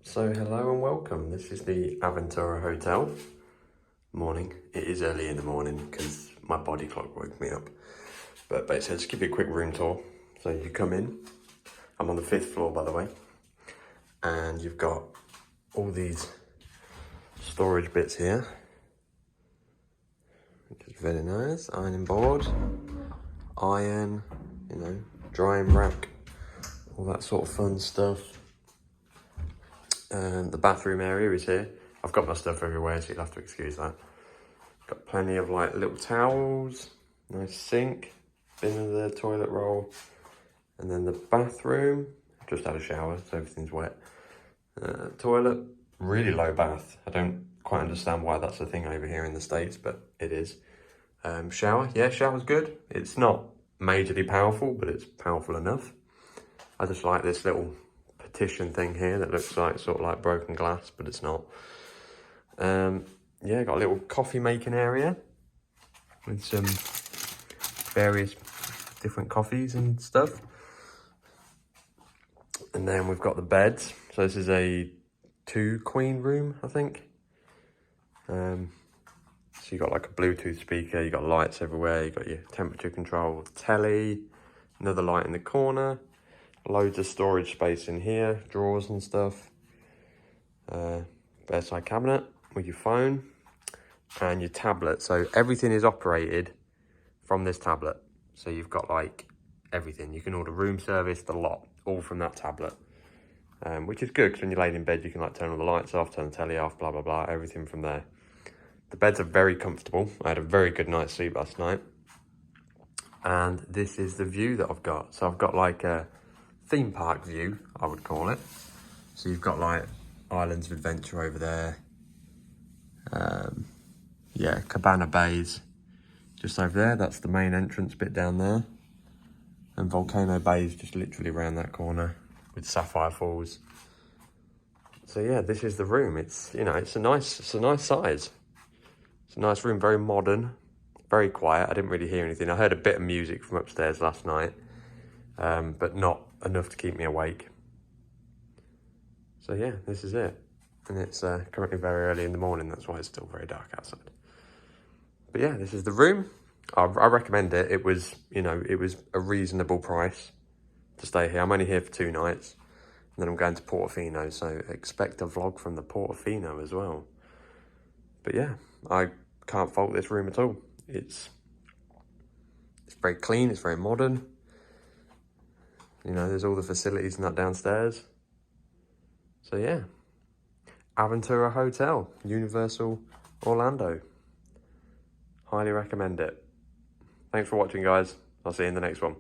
So hello and welcome. This is the Aventura Hotel. Morning. It is early in the morning because my body clock woke me up. But basically, just give you a quick room tour. So you come in. I'm on the 5th floor, by the way. And you've got all these storage bits here, which is very nice. Ironing board, iron, drying rack, all that sort of fun stuff. And the bathroom area is here. I've got my stuff everywhere, so you'll have to excuse that. Got plenty of like little towels, nice sink, bin of the toilet roll, and then the bathroom. Just had a shower, so everything's wet. Toilet, really low bath. I don't quite understand why that's a thing over here in the States, but it is. Shower, yeah, shower's good. It's not majorly powerful, but it's powerful enough. I just like this little partition thing here that looks like sort of like broken glass, but it's not. Yeah, got a little coffee making area with some various different coffees and stuff. And then we've got the beds. So this is a 2-queen room, I think. So you got like a Bluetooth speaker, you got lights everywhere, you got your temperature control, telly, another light in the corner. Loads of storage space in here, drawers and stuff. Bedside cabinet with your phone and your tablet. So everything is operated from this tablet. So you've got like everything. You can order room service, the lot, all from that tablet. Which is good because when you're laying in bed, you can like turn all the lights off, turn the telly off, blah, blah, blah, everything from there. The beds are very comfortable. I had a very good night's sleep last night. And this is the view that I've got. So I've got like a theme park view, I would call it. So you've got like Islands of Adventure over there. Yeah, Cabana Bays just over there. That's the main entrance bit down there. And Volcano Bay is just literally around that corner with Sapphire Falls. So yeah, this is the room. It's, it's a nice size. It's a nice room, very modern, very quiet. I didn't really hear anything. I heard a bit of music from upstairs last night, but not enough to keep me awake. So yeah, this is it. And it's currently very early in the morning. That's why it's still very dark outside. But yeah, this is the room. I recommend it. It was, it was a reasonable price to stay here. I'm only here for 2 nights. And then I'm going to Portofino. So expect a vlog from the Portofino as well. But yeah, I can't fault this room at all. It's very clean. It's very modern. There's all the facilities in that downstairs. So yeah, Aventura Hotel, Universal Orlando. Highly recommend it. Thanks for watching, guys. I'll see you in the next one.